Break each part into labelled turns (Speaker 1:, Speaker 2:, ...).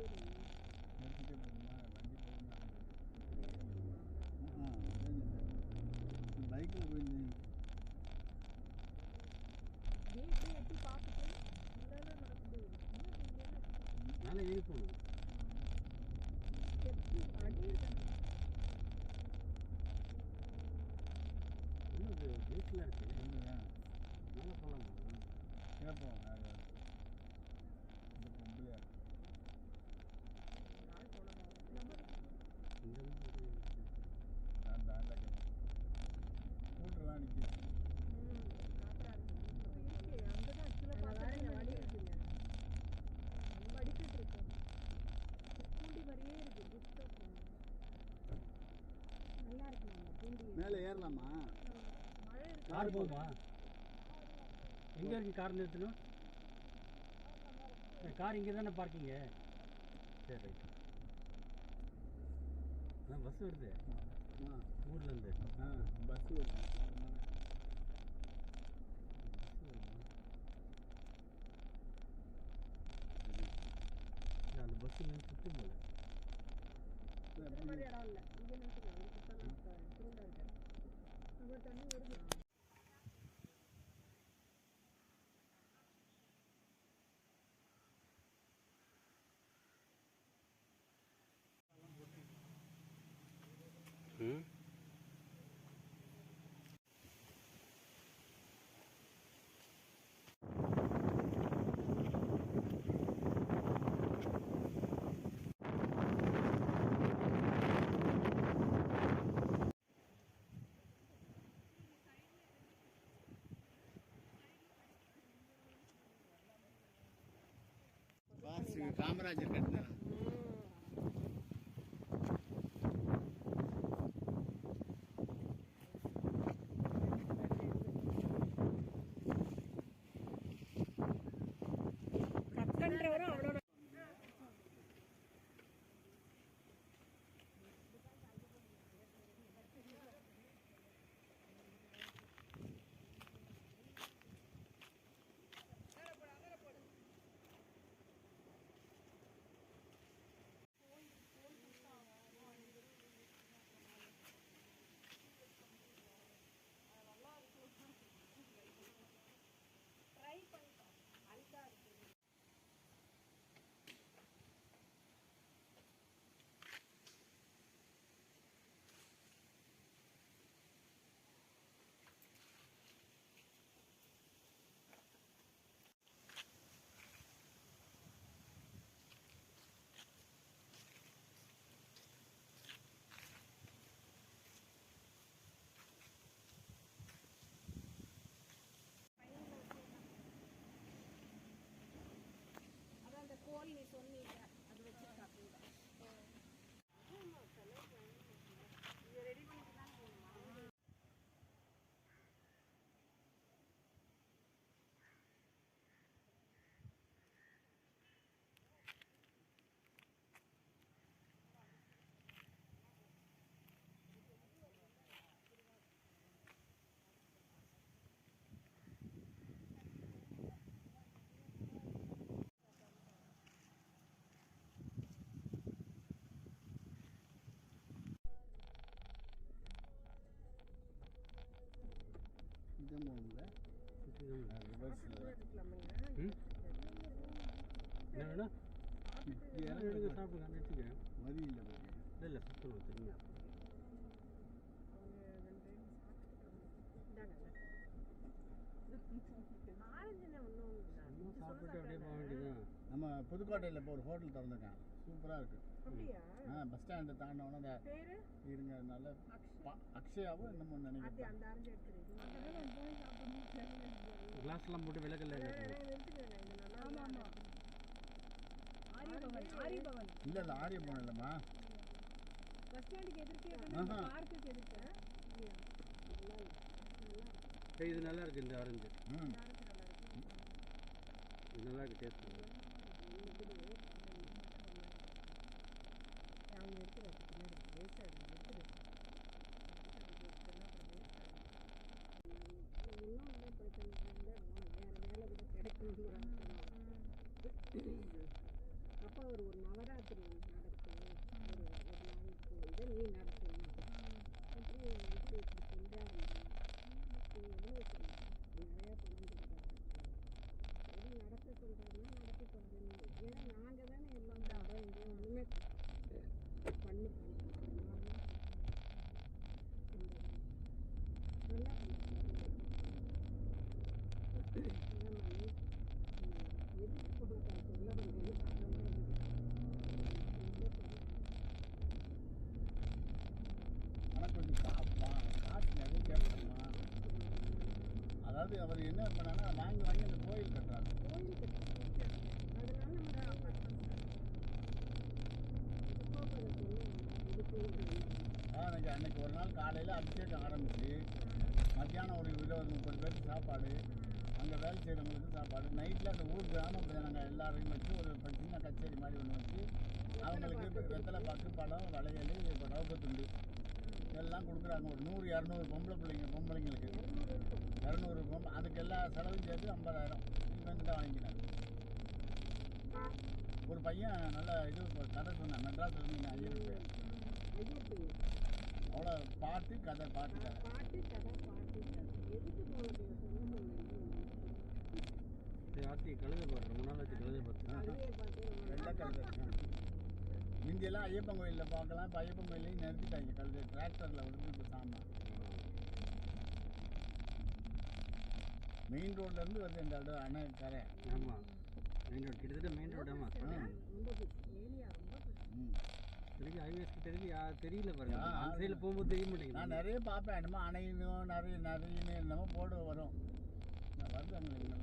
Speaker 1: நிறுத்திட்டே போகணுமா? வண்டி போகணுமா? பைக்கில் போயிருந்தேன்.
Speaker 2: மேலே ஏறி போகணும். இன்னும் வீட்டில் இருக்கு.
Speaker 1: இல்லையா?
Speaker 2: நல்லா போகலாமா?
Speaker 1: கேட்போம். இந்த பொம்பளையா நான் தாண்டா கேட்பேன். ஸ்கூட்டர்லாம் நிற்கிது. மேலே ஏறலாமா?
Speaker 2: கார் போகுமா? எங்கே இருக்கு கார் நிறுத்தணும்? கார் இங்கே தானே பார்க்கிங்க. சரி ரைட். பஸ் வருது ஊர்லேருந்து.
Speaker 1: பஸ் வருது.
Speaker 2: அந்த பஸ் சுற்றும் போல.
Speaker 3: இடம் இல்லை. இங்கே தண்ணி வருது.
Speaker 1: காமராஜர் கட்டினா
Speaker 3: கக்கன்றவரும் அவளோட ட்ரை பண்ணிட்டோம். அழுக்கா இருக்கு. அந்த கோல் நீ சொன்னீங்க அது வச்சு சாப்பிடுங்க. இதை ரெடி பண்ணிட்டு தான் போகணுமா?
Speaker 1: இதான் போகணுங்களா?
Speaker 2: என்ன வேணும்? எடுங்க சாப்பிடுங்க. நிறுத்திக்கிறேன்.
Speaker 1: வழி இல்லை.
Speaker 2: இல்லை சுற்றணும் திரும்பியா. சாப்பிட்டு அப்படியே போக வேண்டியதான்.
Speaker 1: நம்ம புதுக்கோட்டையில் இப்போ ஒரு ஹோட்டல் திறந்துருக்கேன். சூப்பராக இருக்கு. பஸ் ஸ்டாண்டை தாண்டினோன்னா அந்த இருங்க நல்ல அக்ஷயாவும் என்னமோ நினைக்கிறேன்.
Speaker 2: கிளாஸ்லாம் போட்டு விலகல.
Speaker 1: இல்லை இல்லை ஆரியபவன் இல்லைம்மா.
Speaker 3: பஸ் ஸ்டாண்டுக்கு எதிர்க்கே பார்க்குக்கு எதிர்க்க.
Speaker 2: இது நல்லா இருக்கு. இந்த ஆரஞ்சு இது நல்லா இருக்கு. டேஸ்ட்
Speaker 3: அப்போ
Speaker 4: அப்போ ஒரு நவராத்திரி நடக்கும் ஒரு நாளுக்கு நீ நடத்தணும் அப்படி வந்து இப்படி செஞ்சாங்க எவ்வளோ நிறையா பணம் கொடுத்தாங்க எது நடத்த சொல்கிறாங்கன்னா நடத்த சொல்கிறேன் ஏன்னா நாங்கள் தானே எல்லாம் பண்ணுறோம் இங்கே ஒன்றுமே பண்ணி நல்லா பண்ணுறாங்க எதுக்கு போனதா சொல்ல வந்தேன்னு
Speaker 1: ஆனால் கொஞ்சம் காசு நிறைய கேட்கணுமா. அதாவது அவர் என்ன பண்ணாங்கன்னா வாங்கி வாங்கி அந்த கோயில் கட்டுறாரு.
Speaker 4: கோயில் அதனால
Speaker 1: எனக்கு அன்னைக்கு ஒரு நாள் காலையில் அபிஷேகம் ஆரம்பிச்சு மத்தியானம் ஒரு 20-30 பேருக்கு சாப்பாடு, அங்கே வேலை செய்கிறவங்களுக்கு சாப்பாடு, நைட்டில் அந்த ஊர் கிராம நாங்கள் எல்லாரையும் வச்சு ஒரு சின்ன கச்சேரி மாதிரி ஒன்று வச்சு அவங்களுக்கு வெத்தலை பாக்கு பழம் வளையல் இப்போ ரவுக்கத்துண்டு இதெல்லாம் கொடுக்குறாங்க. ஒரு 100-200 பொம்பளைங்களுக்கு 200 அதுக்கு எல்லா செலவும் சேர்த்து 50,000 இவங்கிட்ட வாங்கிக்கிறாங்க. ஒரு பையன் நல்ல இது கதை சொன்னான், மெட்ராஸில் இருந்து ஐயருக்கு அவ்வளோ பாட்டு கதை
Speaker 2: ஆத்தி கழுதை பாட்டு ரொம்ப நாள் வச்சு கழுதை பார்த்து
Speaker 1: வெள்ளை கழுதை. முந்தியெல்லாம் ஐயப்பன் கோயிலில் பார்க்கலாம், இப்போ ஐயப்பன் கோயிலையும் நிறுத்திட்டாங்க கழுதை, டிராக்டரில் வந்து இப்போ சாமான். மெயின் ரோட்லேருந்து வருது இந்த இடம் அணை கரை.
Speaker 2: ஆமாம் மெயின் ரோடு கிட்டத்தட்ட மெயின் ரோடாமா தெரிஞ்சு ஹைவேஸ் கிட்ட இருக்கு தெரியல பாருங்க. அந்த சைடில் போகும்போது தெரிய மாட்டேங்குது.
Speaker 1: நான் நிறைய பார்ப்பேன், என்னமோ அணையினும் நிறைய என்னமோ போட வரும். நான் வருது அங்கே இங்கெல்லாம்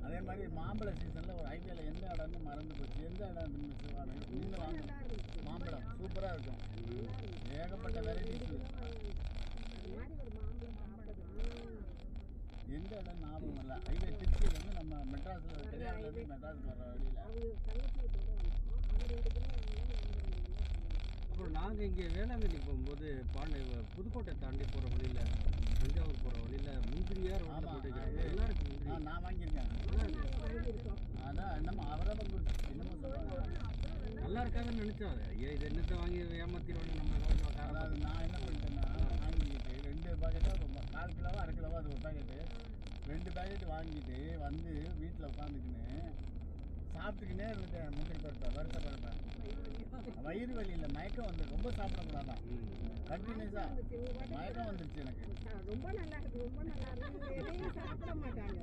Speaker 1: அதே மாதிரி மாம்பழ சீசனில் ஒரு ஐடியாவில் எந்த இடம்னு மறந்து போச்சு. எந்த இடம் நின்று வாங்க மாம்பழம் சூப்பராக இருக்கும். ஏகப்பட்ட வெரைட்டிஸ். எந்த இடம் ஞாபகம் இல்லை. ஹைவே திருச்சியில் வந்து நம்ம மெட்ராஸில் தெரியாதுலேருந்து மெட்ராஸ் வர வழியில்.
Speaker 2: அப்புறம் நாங்கள் இங்கே வேளாங்கண்ணி போகும்போது புதுக்கோட்டை தாண்டி போகிற வழியில் தஞ்சாவூர் போகிற வழியில் முந்திரியாக ரோட்டில் போட்டுருக்காங்க. நல்லா இருக்கு முந்திரி.
Speaker 1: நான் வாங்கியிருக்கேன். அதான் என்னமோ அவரவர் என்னமோ சொல்லுவாங்க.
Speaker 2: நல்லா இருக்காதுன்னு நினச்சோம். இது என்னத்தை வாங்கி ஏமாத்திடுவாங்க நம்ம.
Speaker 1: அதாவது நான் என்ன பண்ணிட்டேன்னா வாங்கிக்கிட்டு 2 பாக்கெட்டோ 4 கிலோவோ 1/2 கிலோவோ அது ஒரு பாக்கெட்டு 2 பாக்கெட் வாங்கிட்டு வந்து வீட்டில் உட்காந்துக்கின்னு சாப்பிட்டுக்கினே இருந்துட்டேன். முந்திரி பருப்பை வறுத்த பருப்பை. வயிறு வலி இல்லை, மயக்கம் வந்து ரொம்ப சாப்பிடக்கூடாதான். கண்டினியூஸாக மயக்கம் வந்துருச்சு எனக்கு.
Speaker 4: ரொம்ப நல்லா இருக்கு, ரொம்ப நல்லா இருக்கு. எதையும் சாப்பிட மாட்டாங்க.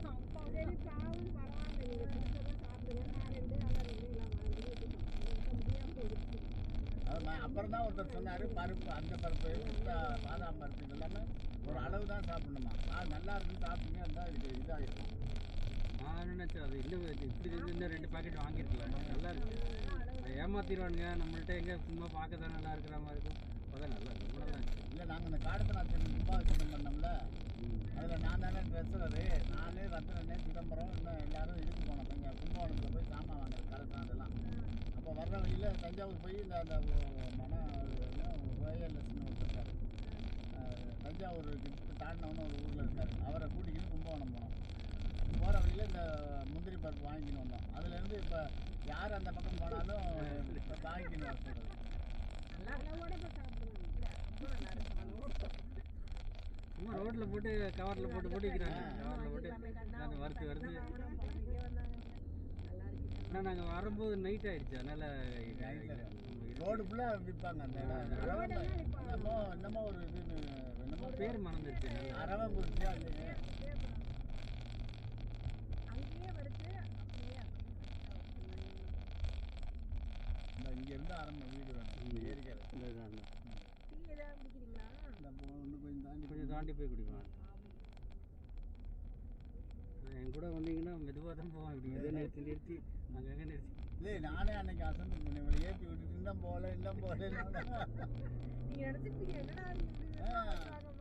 Speaker 4: சரி பாவம் பரவாயில்ல, நீங்கள் பிடிச்சதான் சாப்பிடுங்க. நான் 2 எல்லாம் முடியாமல் போயிடுச்சு.
Speaker 1: அது அப்புறம் தான் ஒருத்தர் சொன்னார், பருப்பு அந்த பருப்பு பாதாம் பருப்பு இதெல்லாமே ஒரு அளவு தான் சாப்பிடணுமா. நல்லா இருக்குன்னு சாப்பிட்டீங்க இருந்தால் இதுக்கு இதாகிடும்.
Speaker 2: நான் நினச்சேன் அது இன்னும் இப்படி இன்னும் 2 பாக்கெட் வாங்கியிருக்கலாம். நல்லா இருக்கு. ஏமாத்திடுவானுங்க நம்மள்ட்ட. எங்கே சும்மா பார்க்க தான் நல்லா இருக்கிற மாதிரி இருக்கும். அப்போதான் நல்லா இருக்கு, ரொம்ப நல்லா இருக்கு.
Speaker 1: இல்லை நாங்கள் இந்த காடத்தநாதன் கும்பாபிஷேகம் பண்ணோம்ல, அதில் நான் தானே ட்ரெஸ்ஸரு, நான் ரத்தனே சிதம்பரம் இன்னும் எல்லோரும் இதுக்கு போனோம். இங்கே கும்பகோணத்தில் போய் சாமான் வாங்குறது கடத்தநாதெல்லாம். அப்போ வர்ற வழியில் தஞ்சாவூர் போய் அந்த ஒயர்லெஸ்ன்னு ஒருத்தர் தஞ்சாவூர் தாண்டினவன்னு ஒரு ஊரில் இருக்கார். அவரை கூட்டிக்கிட்டு கும்பகோணம் போனோம். போகிற வழியில் இந்த முந்திரி பருப்பு வாங்கிக்கின்னு வந்தோம். அதுலேருந்து இப்போ யார் அந்த பக்கம் போனாலும் வாங்கிக்கின்னு வர சொல்கிறது.
Speaker 2: சும்மா ரோட்டில் போட்டு கவரில் போட்டு விற்கிறாங்க. கவரில் போட்டு நாங்கள் வறுத்து ஆனால் நாங்கள் வரும்போது நைட் ஆகிடுச்சு. அதனால்
Speaker 1: ரோடு ஃபுல்லாக விற்பாங்க. அந்த என்னமோ ஒரு இது என்னமோ
Speaker 2: பேர் மறந்துருச்சு.
Speaker 1: அரவை குறிச்சி அது இங்கேருந்து ஆரம்ப வீடு வேணும். ஏரிக்காது
Speaker 2: கொஞ்சம் தாண்டி போய் குடிப்பான். என் கூட வந்தீங்கன்னா மெதுவாக தான் போவான். இப்படி நிறுத்தி அங்கங்கே நிறுத்தி
Speaker 1: இல்லை நானே அன்னைக்கு அசந்து போனேன் இவளை ஏற்றி விட்டுட்டு இன்னும் போகல
Speaker 3: நீங்க நினைச்சிருப்பீங்க என்னடா அது இப்படி
Speaker 1: ஆ.
Speaker 3: ஆக